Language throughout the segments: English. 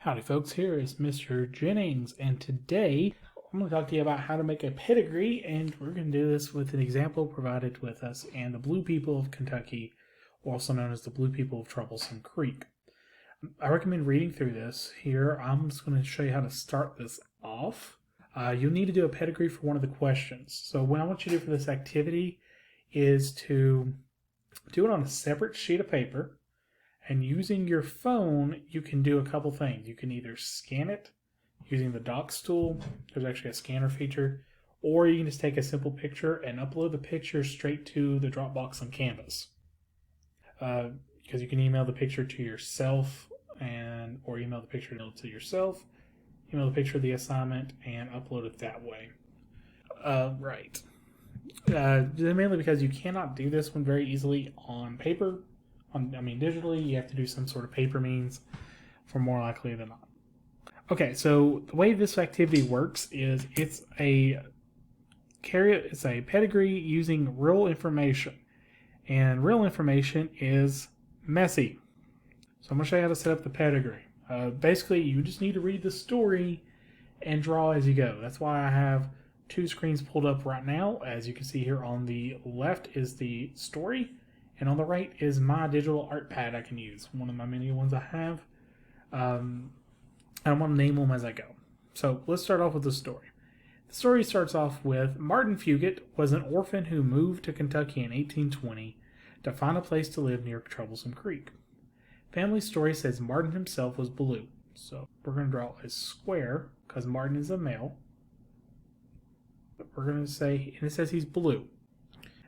Howdy folks, here is Mr. Jennings, and today I'm going to talk to you about how to make a pedigree, and we're going to do this with an example provided with us and the Blue People of Kentucky, also known as the Blue People of Troublesome Creek. I recommend reading through this. Here, I'm just going to show you how to start this off. You'll need to do a pedigree for one of the questions. So what I want you to do for this activity is to do it on a separate sheet of paper. And using your phone, you can do a couple things. You can either scan it using the Docs tool. There's actually a scanner feature. Or you can just take a simple picture and upload the picture straight to the Dropbox on Canvas. Because you can email the picture to yourself, or email the picture to yourself, email the picture of the assignment, and upload it that way. Mainly because you cannot do this one very easily on paper. Digitally, you have to do some sort of paper means for more likely than not. Okay, so the way this activity works is it's a pedigree using real information. And real information is messy. So I'm going to show you how to set up the pedigree. Basically, you just need to read the story and draw as you go. That's why I have two screens pulled up right now. As you can see here, on the left is the story, and on the right is my digital art pad I can use, one of my many ones I have. And I'm going to name them as I go. So let's start off with the story. The story starts off with Martin Fugit was an orphan who moved to Kentucky in 1820 to find a place to live near Troublesome Creek. Family story says Martin himself was blue. So we're going to draw a square because Martin is a male. But we're going to say, and it says he's blue.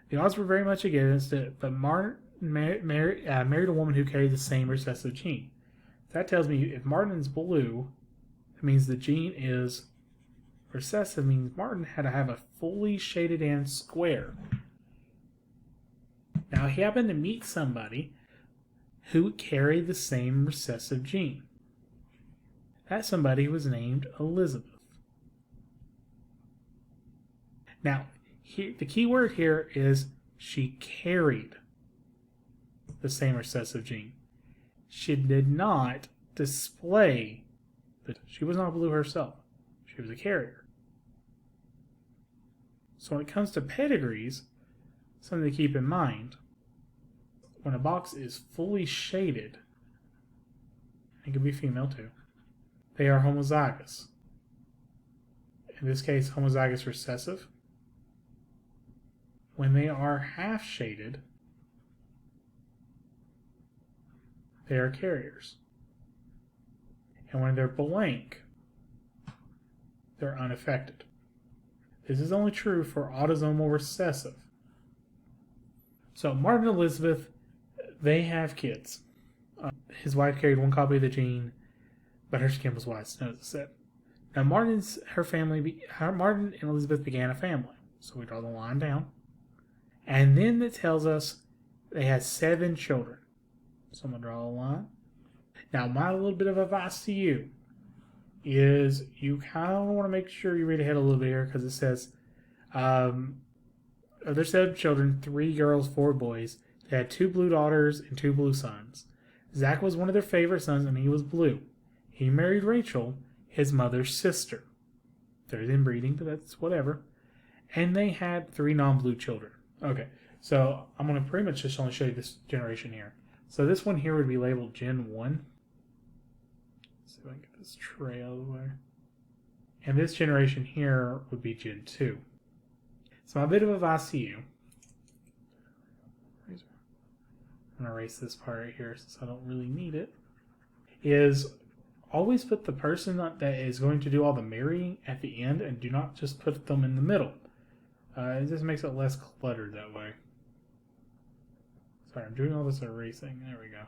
The odds were very much against it, but Martin married a woman who carried the same recessive gene. That tells me if Martin's blue, it means the gene is recessive, means Martin had to have a fully shaded in square. Now he happened to meet somebody who carried the same recessive gene. That somebody was named Elizabeth. Now, the key word here is she carried the same recessive gene. She did not display that she was not blue herself. She was a carrier. So when it comes to pedigrees, something to keep in mind, when a box is fully shaded, it could be female too, they are homozygous. In this case, homozygous recessive. When they are half shaded, they are carriers. And when they're blank, they're unaffected. This is only true for autosomal recessive. So Martin and Elizabeth, they have kids. His wife carried one copy of the gene, but her skin was white, as it said. Now Martin and Elizabeth began a family. So we draw the line down. And then it tells us they had 7 children. So I'm going to draw a line. Now, my little bit of advice to you is you kind of want to make sure you read ahead a little bit here, because it says of their 7 children, 3 girls, 4 boys. They had 2 blue daughters and 2 blue sons. Zach was one of their favorite sons, and he was blue. He married Rachel, his mother's sister. They're inbreeding, but that's whatever. And they had 3 non-blue children. Okay, so I'm going to pretty much just only show you this generation here. So this one here would be labeled Gen 1. Let's see if I can get this tray out of the way. And this generation here would be Gen 2. So my bit of advice to you, I'm going to erase this part right here since I don't really need it, is always put the person that is going to do all the marrying at the end, and do not just put them in the middle. It just makes it less cluttered that way. Sorry, I'm doing all this erasing. There we go.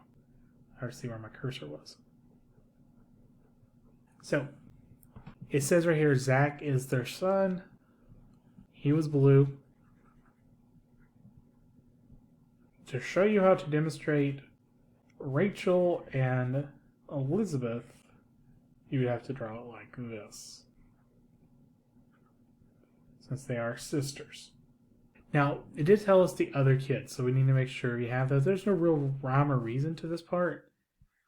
Hard to see where my cursor was. So, it says right here, Zach is their son. He was blue. To show you how to demonstrate Rachel and Elizabeth, you would have to draw it like this, since they are sisters. Now, it did tell us the other kids, so we need to make sure you have those. There's no real rhyme or reason to this part.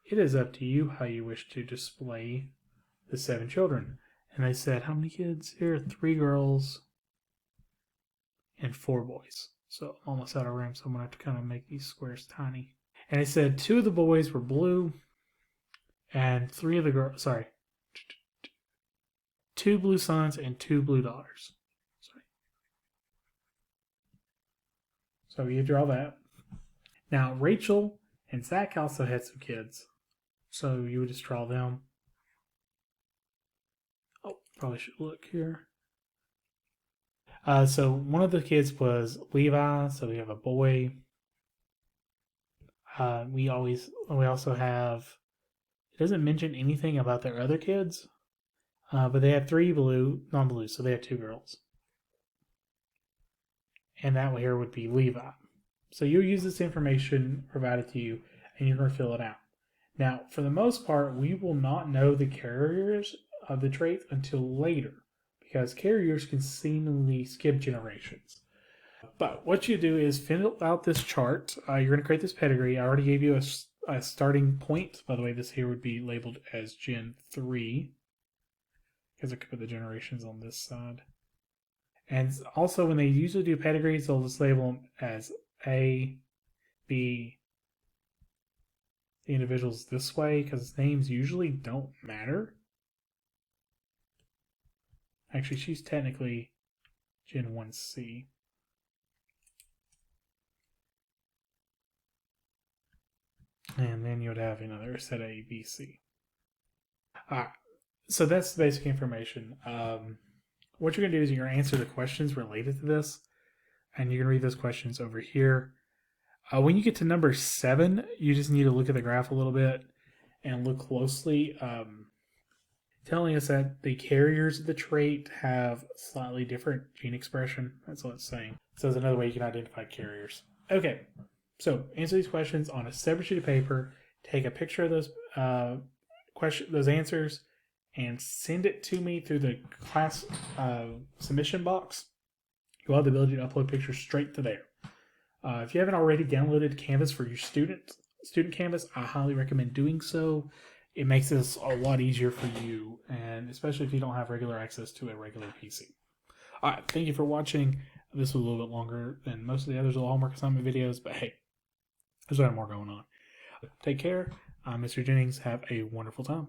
It is up to you how you wish to display the 7 children. And they said, how many kids here? 3 girls and 4 boys. So I'm almost out of room, so I'm going to have to kind of make these squares tiny. And they said 2 of the boys were blue, and 3 of the girls, sorry, 2 blue sons and 2 blue daughters. Sorry. So you draw that. Now, Rachel and Zach also had some kids. So you would just draw them. Oh, probably should look here. So one of the kids was Levi, so we have a boy. We also have, it doesn't mention anything about their other kids, but they have 3 non-blue, so they have 2 girls. And that here would be Levi. So you'll use this information provided to you, and you're going to fill it out. Now, for the most part, we will not know the carriers of the traits until later, because carriers can seemingly skip generations. But what you do is fill out this chart. You're going to create this pedigree. I already gave you a starting point. By the way, this here would be labeled as Gen 3, because I could put the generations on this side. And also, when they usually do pedigrees, they'll just label them as A, B, the individuals this way, because names usually don't matter. Actually, she's technically Gen 1C. And then you would have another set A, B, C. So that's the basic information. What you're going to do is you're going to answer the questions related to this, and you're going to read those questions over here. When you get to number 7, you just need to look at the graph a little bit and look closely, telling us that the carriers of the trait have slightly different gene expression. That's what it's saying. So there's another way you can identify carriers. Okay, so answer these questions on a separate sheet of paper. Take a picture of those answers, and send it to me through the class submission box. You'll have the ability to upload pictures straight to there. If you haven't already downloaded Canvas for your student Canvas, I highly recommend doing so. It makes this a lot easier for you, and especially if you don't have regular access to a regular PC. All right, thank you for watching. This was a little bit longer than most of the others homework assignment videos, but hey, there's a lot more going on. Take care. I'm Mr. Jennings. Have a wonderful time.